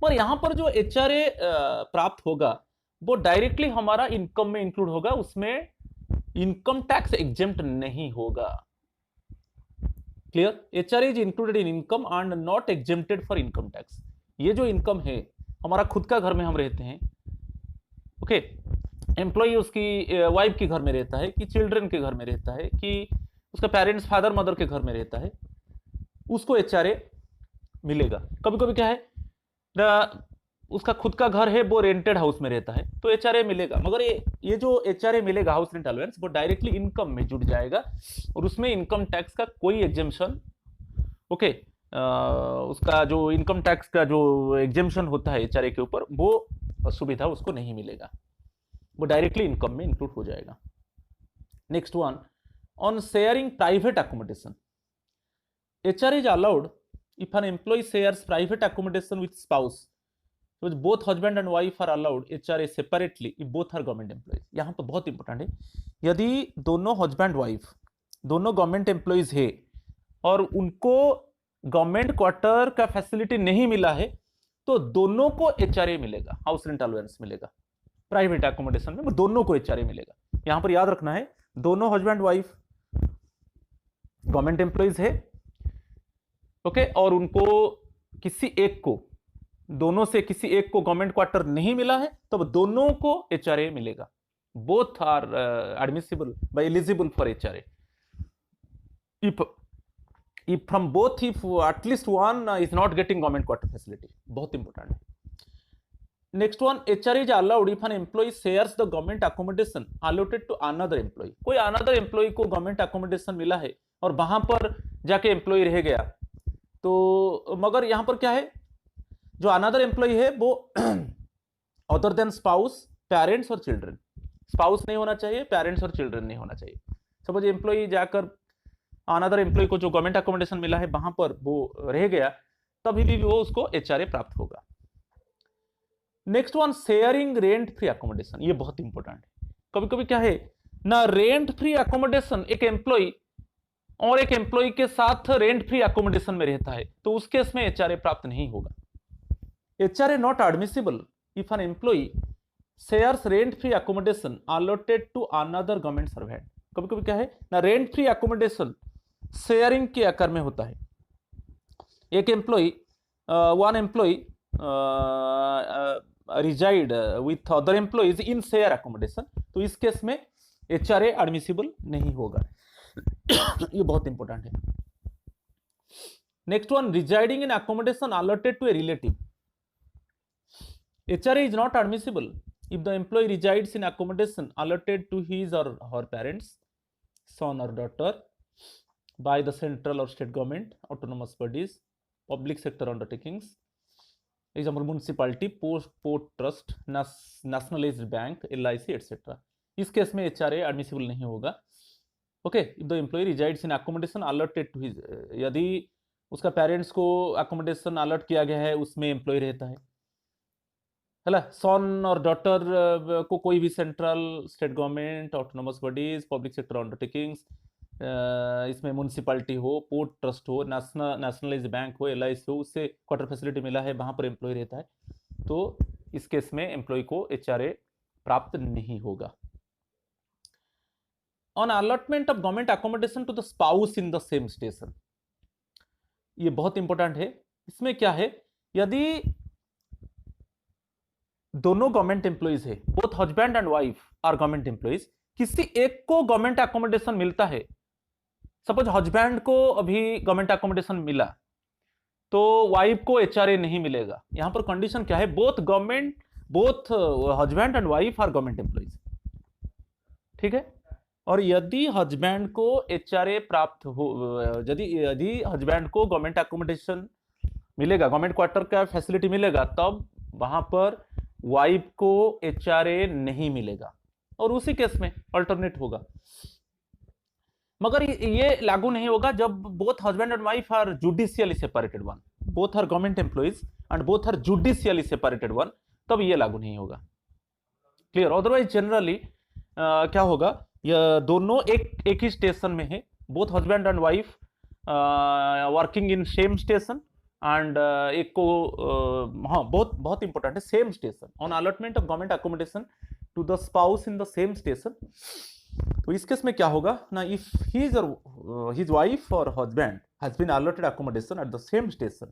पर यहां पर जो एचआरए प्राप्त होगा वो डायरेक्टली हमारा इनकम में इंक्लूड होगा, उसमें इनकम टैक्स एग्जेम्प्ट नहीं होगा। Clear? HRA is included in income and not exempted for income tax. ये जो इनकम है, हमारा खुद का घर में हम रहते हैं, ओके, एम्प्लॉय उसकी वाइफ के घर में रहता है, कि चिल्ड्रन के घर में रहता है, कि उसका पेरेंट्स फादर मदर के घर में रहता है, उसको एचआरए मिलेगा। कभी कभी क्या है, उसका खुद का घर है, वो रेंटेड हाउस में रहता है, तो एचआरए मिलेगा। मगर ये जो एचआरए मिलेगा हाउस रेंट अलाउंस, वो डायरेक्टली इनकम में जुड़ जाएगा और उसमें इनकम टैक्स का कोई एग्जेम्पशन, ओके, उसका जो इनकम टैक्स का जो एग्जेम्पशन होता है एचआरए के ऊपर, वो सुविधा उसको नहीं मिलेगा, वो डायरेक्टली इनकम में इंक्लूड हो जाएगा। Next one, on sharing private accommodation, HR is allowed if an employee shares private accommodation with spouse, so both husband and wife are allowed HRA separately if both are government employees। यहाँ पर बहुत important है, यदि दोनों husband wife दोनों government employees है और उनको गवर्नमेंट क्वार्टर का फैसिलिटी नहीं मिला है, तो दोनों को एचआरए मिलेगा, हाउस रेंट अलाउंस मिलेगा। प्राइवेट एकोमोडेशन में दोनों को एचआरए मिलेगा। यहां पर याद रखना है, दोनों हस्बैंड वाइफ गवर्नमेंट एम्प्लॉइज है, ओके, और उनको किसी एक को, दोनों से किसी एक को गवर्नमेंट क्वार्टर नहीं मिला है, तो दोनों को एचआरए मिलेगा। Both are admissible by eligible for HRA if from both, if at least one is not getting government quarter facility। बहुत इंपॉर्टेंट है। Next one, HRA is allowed if an employee shares the government accommodation allotted to another employee. कोई another employee को government accommodation मिला है और वहां पर जाके एम्प्लॉय रह गया, तो मगर यहां पर क्या है, जो अनदर एम्प्लॉय है वो अदर देन स्पाउस, पेरेंट्स और चिल्ड्रन, स्पाउस नहीं होना चाहिए, पेरेंट्स और चिल्ड्रन नहीं होना चाहिए। सपोज एम्प्लॉय जाकर अनदर एम्प्लॉय को जो गवर्नमेंट अकोमोडेशन मिला है वहां पर वो रह गया, तभी भी वो उसको एचआरए प्राप्त होगा। Next one, sharing rent free accommodation, ये बहुत इंपॉर्टेंट है। कभी कभी क्या है ना, रेंट फ्री अकोमोडेशन, एक एम्प्लॉय और एक एम्प्लॉय के साथ रेंट फ्री अकोमोडेशन में रहता है, तो उस केस में एचआरए प्राप्त नहीं होगा। HRA not admissible if an employee shares rent free accommodation allotted to another government servant. कभी कभी क्या है ना, रेंट फ्री अकोमोडेशन शेयरिंग के आकार में होता है। एक employee, one employee reside with other employees in share accommodation, तो इस केस में एचआरए एडमिसिबल नहीं होगा। ये बहुत इंपॉर्टेंट है। Next one, residing in accommodation allotted to a relative, HRA is not admissible if the employee resides in accommodation allotted to his or her parents, son or daughter, by the central or state government, autonomous bodies, public sector undertakings, example municipality, port trust, nationalized bank, LIC etc. इस case में HRA admissible नहीं होगा। Okay, if the employee resides in accommodation allotted to his, यदि उसका parents को accommodation allot किया गया है उसमें एम्प्लॉय रहता है, सन और डॉटर को कोई भी central, state government, autonomous bodies, public sector undertakings, इसमें म्यूनिसिपैलिटी हो, पोर्ट ट्रस्ट हो, नेशनलाइज बैंक हो, LIC हो, उससे क्वार्टर फैसिलिटी मिला है, वहां पर एम्प्लॉय रहता है, तो इस केस में एम्प्लॉय को एचआरए प्राप्त नहीं होगा। On allotment of government accommodation to the spouse in the same station. ये बहुत इंपॉर्टेंट है। इसमें क्या है, यदि दोनों गवर्नमेंट एम्प्लॉइज है, both husband and wife are government employees, किसी एक को गवर्नमेंट अकोमोडेशन मिलता है, सपोज हस्बैंड को अभी गवर्नमेंट अकोमोडेशन मिला तो वाइफ को एचआरए नहीं मिलेगा। यहां पर कंडीशन क्या है, both husband and wife are government employees, ठीक है। और यदि हस्बैंड को एचआरए प्राप्त हो, यदि हस्बैंड को गवर्नमेंट अकोमोडेशन मिलेगा, गवर्नमेंट क्वार्टर का फैसिलिटी मिलेगा, तब वहां पर वाइफ को एचआरए नहीं मिलेगा, और उसी केस में अल्टरनेट होगा। मगर ये लागू नहीं होगा जब both husband and wife are judicially separated one, both are government employees and both are judicially separated one, तब ये लागू नहीं होगा। क्लियर। अदरवाइज जनरली क्या होगा, ये दोनों एक ही स्टेशन में है, both husband and wife working in same station, and एक को हाँ बहुत इंपॉर्टेंट है, same station, on allotment of government accommodation to the spouse in the same station. तो इस केस में क्या होगा ना, if his wife or husband has been allotted accommodation at the same station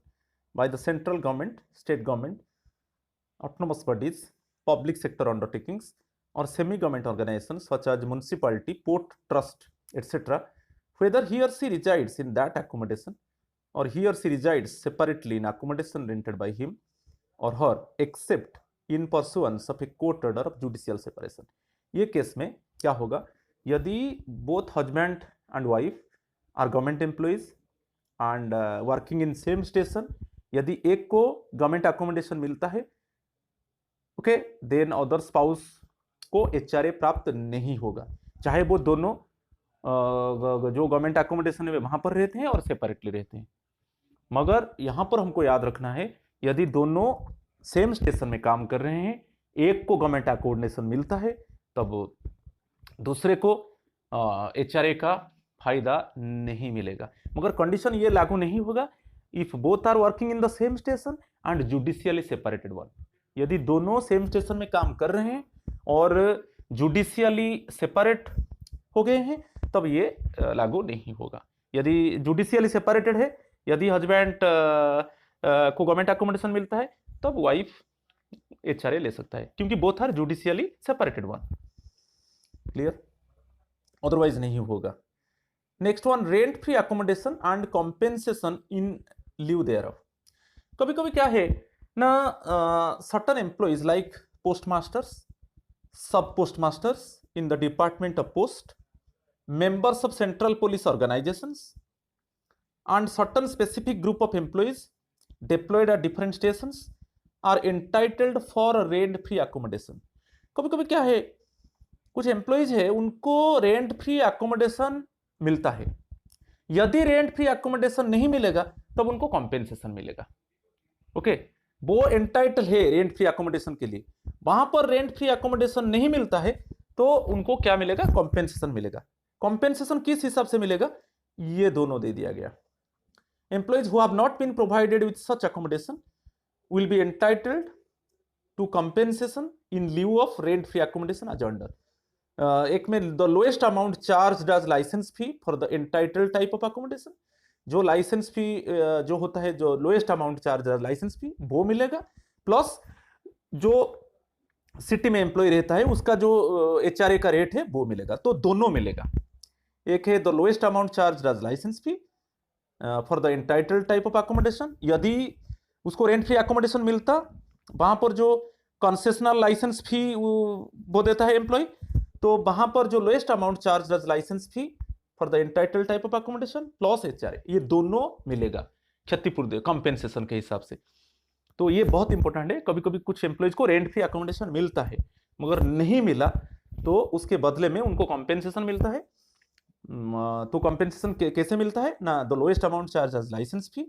by the central government, state government, autonomous bodies, public sector undertakings or semi government organizations such as municipality, port trust, etc., whether he or she resides in that accommodation or he or she resides separately in accommodation rented by him or her except in pursuance of a court order of judicial separation। ये case में क्या होगा, यदि बोथ husband and wife are government employees and working in same station, यदि एक को government accommodation मिलता है, ओके, देन अदर स्पाउस को एचआरए प्राप्त नहीं होगा, चाहे वो दोनों जो गवर्नमेंट अकोमोडेशन है वहां पर रहते हैं और सेपरेटली रहते हैं। मगर यहां पर हमको याद रखना है, यदि दोनों सेम स्टेशन में काम कर रहे हैं, एक को गवर्नमेंट अकोमोडेशन मिलता है, तब दूसरे को एचआरए का फायदा नहीं मिलेगा। मगर कंडीशन ये लागू नहीं होगा if both are working in the same station and judicially separated one. यदि दोनों सेम स्टेशन में काम कर रहे हैं और जुडिशियली सेपरेट हो गए हैं, तब ये लागू नहीं होगा। यदि जुडिशियली सेपरेटेड है, यदि हस्बैंड को गवर्नमेंट अकोमोडेशन मिलता है, तब वाइफ एचआरए ले सकता है, क्योंकि both are judicially separated one. Clear. Otherwise नहीं होगा। Next one, rent free accommodation and compensation in lieu thereof. कभी कभी क्या है ना, certain employees like post masters, sub post masters in the department of post, members of central police organizations and certain specific group of employees deployed at different stations are entitled for rent free accommodation। कभी कभी क्या है, कुछ employees है उनको rent free accommodation मिलता है, यदि रेंट फ्री अकोमोडेशन नहीं मिलेगा तब उनको कॉम्पेंसेशन मिलेगा। ओके, वो एंटाइटल है रेंट फ्री अकोमोडेशन के लिए, वहां पर रेंट फ्री अकोमोडेशन नहीं मिलता है तो उनको क्या मिलेगा, कॉम्पेंसेशन मिलेगा। कॉम्पेंसेशन किस हिसाब से मिलेगा, ये दोनों दे दिया गया। Employees who have not been provided with such accommodation will be entitled to compensation in lieu of rent free accommodation as under. एक में the lowest amount charge as licence fee for the entitled type of accommodation, जो licence fee जो होता है, जो lowest amount charge as licence fee वो मिलेगा, plus जो सिटी में एम्प्लॉय रहता है उसका जो एचआरए का रेट है वो मिलेगा। तो दोनों मिलेगा, एक है the lowest amount charge as licence fee for the entitled type of accommodation, यदि उसको रेंट फ्री अकोमोडेशन मिलता, वहां पर जो कंसेशनल लाइसेंस फी वो देता है एम्प्लॉय, तो वहां पर जो lowest amount charge as licence fee for the entitled type of accommodation plus HRA, ये दोनों मिलेगा क्षतिपूर्ति कंपेंसेशन के हिसाब से। तो ये बहुत इंपॉर्टेंट है। कभी कभी कुछ एम्प्लॉयज को रेंट फ्री अकोमोडेशन मिलता है मगर नहीं मिला तो उसके बदले में उनको कॉम्पेंसेशन मिलता है। तो कॉम्पेंसेशन कैसे मिलता है ना, the lowest amount charge as licence fee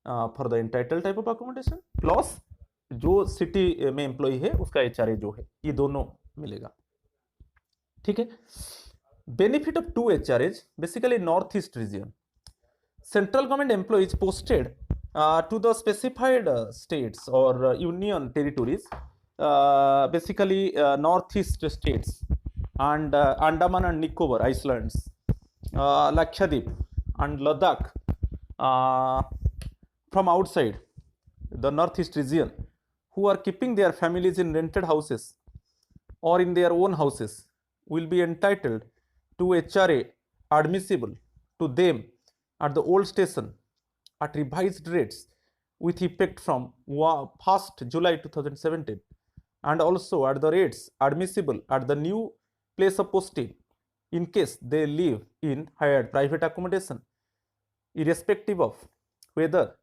for the entitled type of accommodation plus जो सिटी में एम्प्लॉय है उसका एचआरए जो है, ये दोनों मिलेगा। ठीक है। Benefit of two HRAs, basically north east region, central government employees posted to the specified states or union territories, basically northeast states and Andaman and Nicobar Islands, Lakshadweep and Ladakh, from outside the northeast region, who are keeping their families in rented houses or in their own houses will be entitled to HRA admissible to them at the old station at revised rates with effect from 1st July 2017, and also at the rates admissible at the new place of posting in case they live in hired private accommodation, irrespective of whether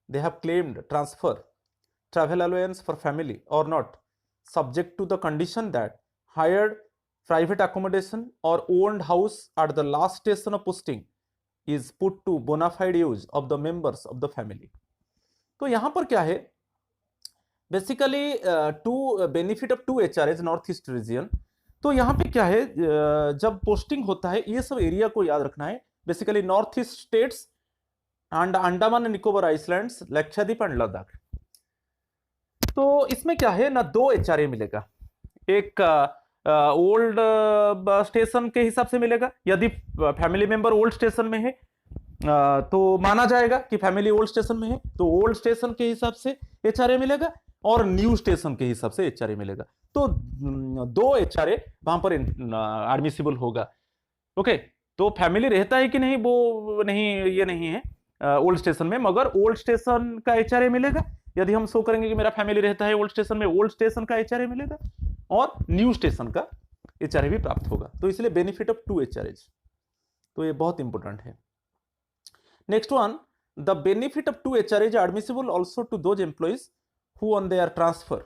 they have claimed transfer travel allowance for family or not, subject to the condition that hired private accommodation or owned house at the last station of posting is put to bona fide use of the members of the family. तो यहाँ पर क्या है, basically two benefit of 2 HRAs north east region. तो यहाँ पे क्या है, जब पोस्टिंग होता है ये सब एरिया को याद रखना है, basically north east states and Andaman and Nicobar islands, Lakshadweep and Ladakh. तो इसमें क्या है ना, 2 HRA मिलेगा, एक ओल्ड स्टेशन के हिसाब से मिलेगा, यदि फैमिली मेंबर ओल्ड स्टेशन में है तो माना जाएगा कि फैमिली ओल्ड स्टेशन में है, तो ओल्ड स्टेशन के हिसाब से HRA मिलेगा और न्यू स्टेशन के हिसाब से HRA मिलेगा। तो 2 HRA वहां पर एडमिसिबल होगा। ओके, तो फैमिली रहता है कि नहीं वो नहीं, ये नहीं है ओल्ड स्टेशन में, मगर ओल्ड स्टेशन का HRA मिलेगा। यदि हम शो करेंगे कि मेरा फैमिली रहता है ओल्ड स्टेशन में, ओल्ड स्टेशन का HRA मिलेगा और न्यू स्टेशन का HRA भी प्राप्त होगा। तो इसलिए बेनिफिट ऑफ 2 HRAs, तो ये बहुत इंपॉर्टेंट है। Next one, the benefit of 2 HRAs admissible also to those employees who on their transfer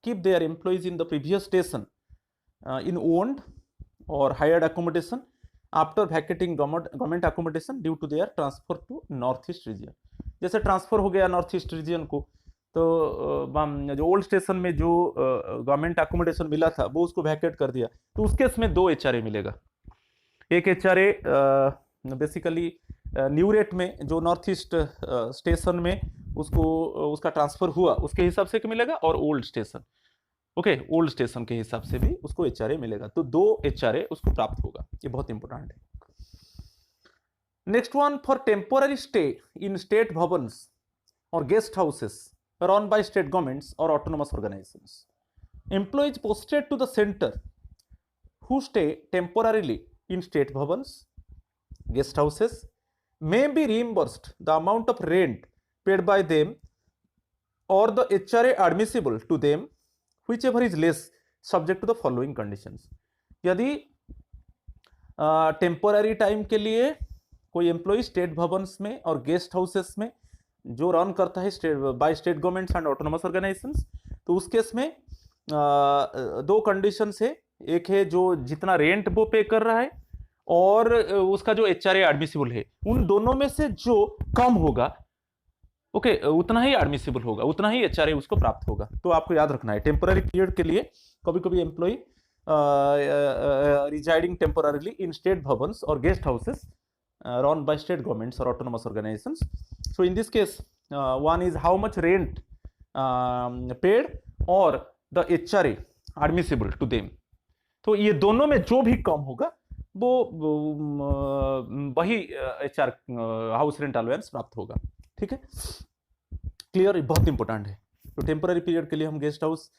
keep their employees in the previous station in owned or hired accommodation after vacating government accommodation due to their transfer to north east region। जैसे transfer हो गया north east reason को, तो जो old station में जो government accommodation मिला था वो उसको वैकेट कर दिया, तो उस केस में 2 HRA मिलेगा। एक HRA बेसिकली न्यू रेट में जो नॉर्थ ईस्ट स्टेशन में उसको उसका ट्रांसफर हुआ उसके हिसाब से मिलेगा, और old station, okay, old station के हिसाब से भी उसको HRA मिलेगा। तो 2 HRA उसको प्राप्त होगा, ये बहुत इंपॉर्टेंट है। Next one, for temporary stay in state Bhavans और guest houses run by state governments or autonomous organizations, employees posted to the center who stay temporarily in state bhavans, guest houses may be reimbursed the amount of rent paid by them or the HRA admissible to them, whichever is less, subject to the following conditions। यदि temporary time के लिए कोई employ state Bhavan's में और guest houses में जो run करता है by state governments and autonomous organisations, तो उस केस में 2 कंडीशन है। एक है जो जितना रेंट वो पे कर रहा है और उसका जो HRA एडमिसिबल है, उन दोनों में से जो कम होगा, ओके, उतना ही एडमिसिबल होगा, उतना ही HRA उसको प्राप्त होगा। तो आपको याद रखना है, टेम्पोररी पीरियड के लिए कभी कभी employee residing temporarily in state Bhavans और guest houses run by state governments or autonomous organizations. So in this case, one is how much rent paid or the HRA admissible to them. तो ये दोनों में जो भी कम होगा वो वही HR हाउस रेंट अलाउंस प्राप्त होगा। ठीक है, क्लियर, बहुत इंपॉर्टेंट है। तो टेम्पोररी पीरियड के लिए हम गेस्ट हाउस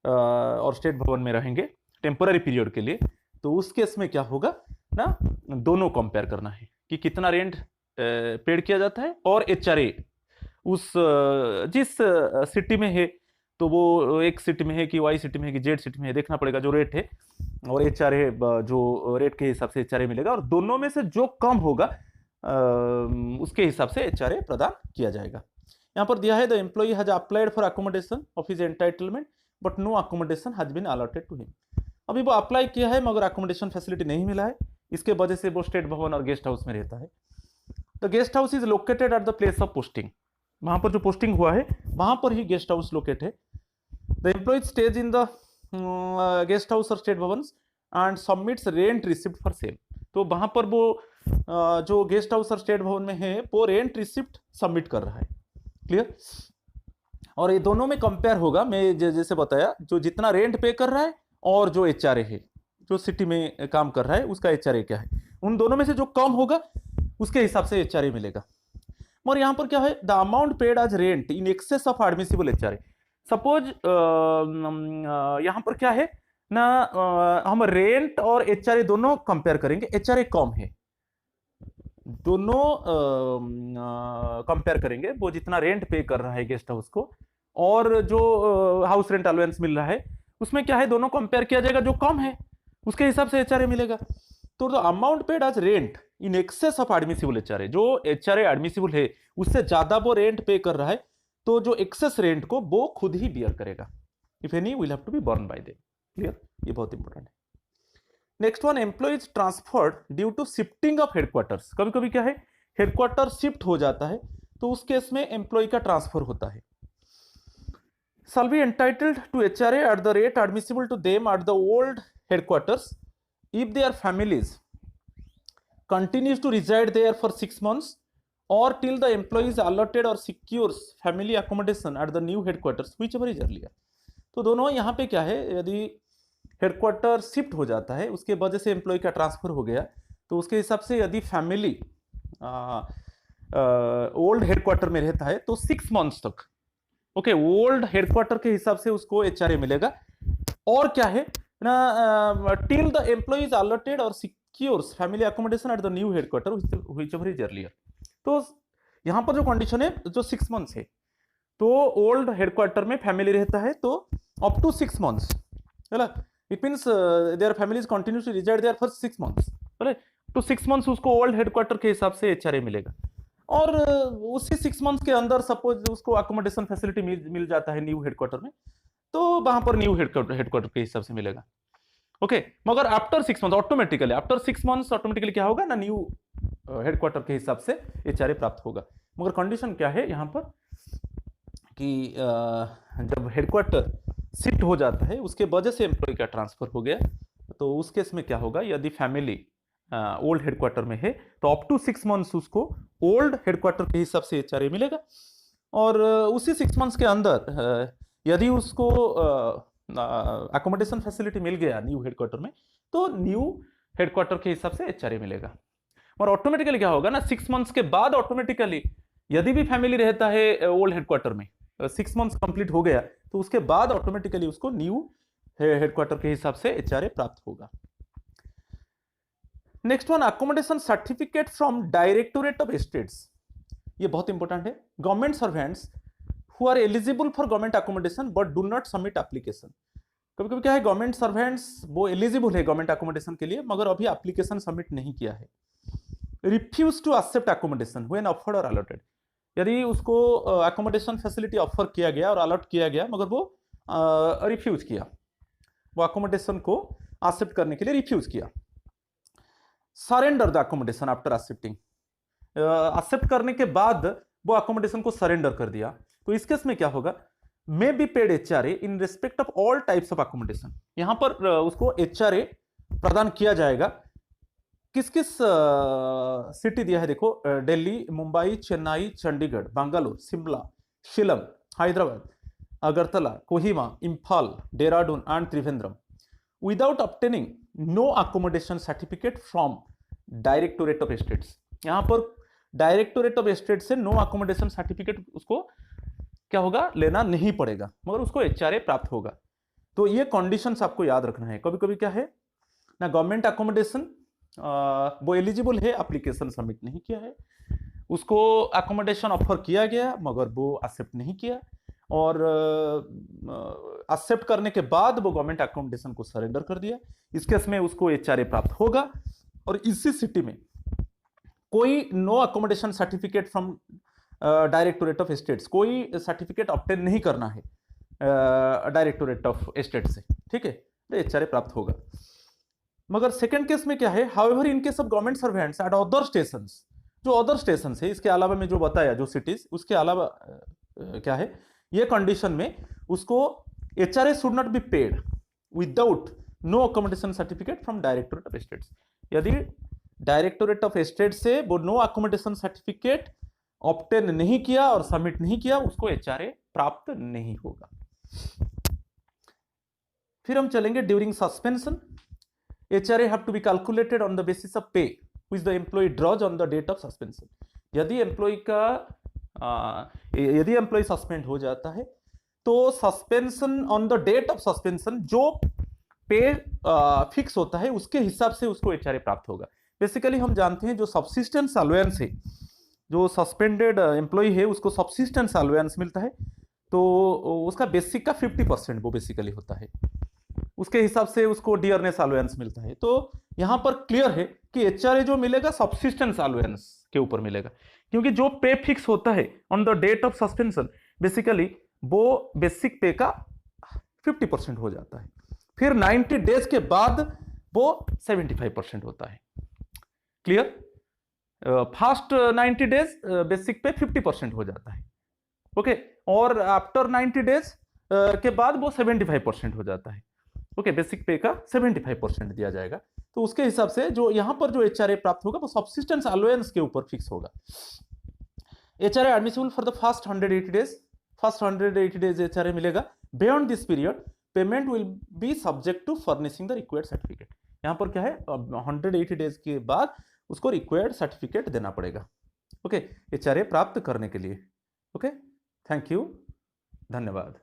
और स्टेट भवन में रहेंगे टेम्पोररी पीरियड के लिए, तो उस केस में क्या होगा ना, दोनों कंपेयर करना है कि कितना रेंट पेड किया जाता है और HRA उस जिस सिटी में है, तो वो एक सिटी में है कि वाई सिटी में है कि जेड सिटी में है, देखना पड़ेगा जो रेट है, और HRA जो रेट के हिसाब से HRA मिलेगा, और दोनों में से जो कम होगा उसके हिसाब से HRA प्रदान किया जाएगा। यहाँ पर दिया है, the employ has applied for accommodation of his entitlement but no accommodation has been allotted to him. अभी वो अप्लाई किया है मगर अकोमोडेशन फैसिलिटी नहीं मिला है, इसके वजह से वो स्टेट भवन और गेस्ट हाउस में रहता है। The guest house is located at the place of posting, वहां पर जो पोस्टिंग हुआ है वहां पर ही गेस्ट हाउस लोकेट है। The employee stays in the guest house और state Bhavans and submits rent receipt for same. तो वहां पर वो जो गेस्ट हाउस और स्टेट भवन में है वो रेंट रिसिप्ट सबमिट कर रहा है। क्लियर, और ये दोनों में कंपेयर होगा, मैं जैसे बताया, जो जितना रेंट पे कर रहा है और जो HRA है, जो सिटी में काम कर रहा है उसका एचआरए क्या है, उन दोनों में से जो कम होगा उसके हिसाब से एचआरए मिलेगा। और यहाँ पर क्या है, the amount paid as rent in excess of admissible HRA. Suppose यहाँ पर क्या है ना, हम रेंट और एचआरए दोनों कंपेयर करेंगे, एचआरए कम है, दोनों कंपेयर करेंगे, वो जितना रेंट पे कर रहा है गेस्ट हाउस को और जो हाउस रेंट अलाउंस मिल रहा है उसमें क्या है, दोनों कंपेयर किया जाएगा, जो कम है उसके हिसाब से एचआरए मिलेगा। तो amount paid as rent in excess of admissible HRA, जो एचआरए एडमिसिबल है उससे ज्यादा वो रेंट पे कर रहा है, तो जो एक्सेस रेंट को वो खुद ही बियर करेगा, if any will have to be borne by them. Clear, ये बहुत इंपॉर्टेंट है। Next one, employees transferred due to shifting of headquarters. कभी कभी क्या है, हेडक्वार्टर शिफ्ट हो जाता है, तो उस केस में एम्प्लॉय का ट्रांसफर होता है। shall be entitled to HRA at the rate admissible to them at the old headquarters if their families continues to reside there for 6 months or till the employee is allotted or secures family accommodation at the new headquarters whichever is earlier। तो दोनों यहाँ पे क्या है, यदि headquarter shift हो जाता है उसके वजह से एम्प्लॉय का ट्रांसफर हो गया, तो उसके हिसाब से यदि फैमिली ओल्ड हेडक्वार्टर में रहता है तो 6 मंथ्स तक, ओके, ओल्ड हेडक्वार्टर के हिसाब से उसको एचआरए मिलेगा। और क्या है ना, till the employee is allotted और secures family accommodation at the new headquarter whichever is earlier. तो यहाँ पर जो कंडीशन है, जो 6 मंथ्स है, तो ओल्ड हेडक्वार्टर में फैमिली रहता है तो अप टू 6 मंथ्स, है ना, it means their families continue to reside there for 6 months, है, तो 6 मंथ्स उसको ओल्ड हेडक्वार्टर के हिसाब से एचआरए मिलेगा। और उसी 6 मंथ्स के अंदर सपोज उसको अकोमोडेशन फैसिलिटी मिल जाता है न्यू हेडक्वार्टर में, तो वहां पर न्यू हेडक्वार्टर के हिसाब से मिलेगा। ओके, मगर after 6 month automatically, after 6 months automatically क्या होगा ना, न्यू हेडक्वार्टर के हिसाब से एचआरए प्राप्त होगा। मगर कंडीशन क्या है यहाँ पर कि जब हेडक्वार्टर शिफ्ट हो जाता है उसके वजह से एम्प्लॉय का ट्रांसफर हो गया, तो उस केस में क्या होगा, यदि फैमिली ओल्ड हेडक्वार्टर में है तो अप टू 6 मंथ्स उसको ओल्ड हेडक्वार्टर के हिसाब से एचआरए मिलेगा। और उसी 6 मंथ्स के अंदर यदि उसको अकोमोडेशन फैसिलिटी मिल गया न्यू हेडक्वार्टर में, तो न्यू हेडक्वार्टर के हिसाब से एचआरए मिलेगा। और ऑटोमेटिकली क्या होगा ना, 6 मंथ्स के बाद ऑटोमेटिकली यदि भी फैमिली रहता है ओल्ड हेडक्वार्टर में, 6 मंथ्स कंप्लीट हो गया तो उसके बाद ऑटोमेटिकली उसको न्यू हेडक्वार्टर के हिसाब से एचआरए प्राप्त होगा। Next one, accommodation certificate from directorate of estates. ये बहुत इंपॉर्टेंट है। Government servants who are eligible for government accommodation but do not submit application. कभी कभी क्या है, गवर्नमेंट सर्वेंट्स वो एलिजिबल है गवर्नमेंट अकोमोडेशन के लिए मगर अभी एप्लीकेशन सबमिट नहीं किया है। Refuse to accept accommodation when offered और अलॉटेड। यदि उसको अकोमोडेशन फैसिलिटी ऑफर किया गया और अलॉट किया गया मगर वो रिफ्यूज किया, वो अकोमोडेशन को एक्सेप्ट करने के लिए रिफ्यूज किया। Surrender the accommodation after accepting, accept करने के बाद वो अकोमोडेशन को सरेंडर कर दिया, तो इस केस में क्या होगा, may be paid HRA in respect of all types of accommodation. यहां पर उसको एचआरए प्रदान किया जाएगा। किस किस सिटी दिया है देखो, Delhi, Mumbai, Chennai, Chandigarh, Bengaluru, Shimla, Shillong, Hyderabad, Agartala, Kohima, Imphal, Dehradun and Trivandrum without obtaining no accommodation certificate from directorate of estates. यहां पर डायरेक्टोरेट ऑफ एस्टेट से नो अकोमोडेशन सर्टिफिकेट उसको क्या होगा, लेना नहीं पड़ेगा मगर उसको एचआरए प्राप्त होगा। तो ये कंडीशंस आपको याद रखना है। कभी कभी क्या है ना, गवर्नमेंट अकोमोडेशन वो एलिजिबल है, एप्लीकेशन सबमिट नहीं किया है, उसको अकोमोडेशन ऑफर किया गया मगर वो एक्सेप्ट नहीं किया और एक्सेप्ट करने के बाद वो गवर्नमेंट अकोमोडेशन को सरेंडर कर दिया, इस केस में उसको एचआरए प्राप्त होगा। और इसी सिटी में कोई no accommodation certificate from directorate of estates, कोई सर्टिफिकेट ऑब्टेन नहीं करना है डायरेक्टोरेट ऑफ एस्टेट से, ठीक है, तो एचआरए प्राप्त होगा। मगर सेकंड केस में क्या है, however in case of government servants eight other stations, जो अदर स्टेशन है इसके अलावा में जो बताया जो सिटीज, उसके अलावा क्या है, ये कंडीशन में उसको HRA should not be paid without no accommodation certificate from directorate of estates. यदि डायरेक्टोरेट ऑफ एस्टेट से वो नो अकोमोडेशन सर्टिफिकेट ऑब्टेन नहीं किया और सबमिट नहीं किया, उसको एचआरए प्राप्त नहीं होगा। फिर हम चलेंगे during suspension. HRA have to be calculated on the basis of pay which the employee draws on the date of suspension. यदि एम्प्लॉय सस्पेंड हो जाता है तो suspension on the date of suspension जो पे फिक्स होता है उसके हिसाब से उसको HRA प्राप्त होगा. बेसिकली हम जानते हैं जो सब्सिस्टेंस अलाउंस है, जो सस्पेंडेड एम्प्लॉय है उसको सब्सिस्टेंस अलाउंस मिलता है, तो उसका बेसिक का 50% वो बेसिकली होता है, उसके हिसाब से उसको डियरनेस अलाउंस मिलता है. तो यहां पर क्लियर है कि HRA जो मिलेगा सब्सिस्टेंस अलाउंस के ऊपर मिलेगा, क्योंकि जो पे फिक्स होता है on the date of suspension basically वो बेसिक पे का 50% हो जाता है, फिर 90 डेज के बाद वो 75% होता है. क्लियर? फर्स्ट 90 डेज बेसिक पे 50% हो जाता है, ओके, और आफ्टर 90 डेज के बाद वो 75% हो जाता है. ओके, बेसिक पे का 75% दिया जाएगा. तो उसके हिसाब से जो यहां पर जो HRA प्राप्त होगा वो सब्सिस्टेंस अलाउंस के ऊपर फिक्स होगा. HRA admissible for the first 180 days, first 180 days HRA मिलेगा. Beyond this period payment will be subject to furnishing the required certificate. यहां पर क्या है, 180 डेज के बाद उसको रिक्वायर्ड सर्टिफिकेट देना पड़ेगा, ओके, HRA प्राप्त करने के लिए. ओके, थैंक यू, धन्यवाद.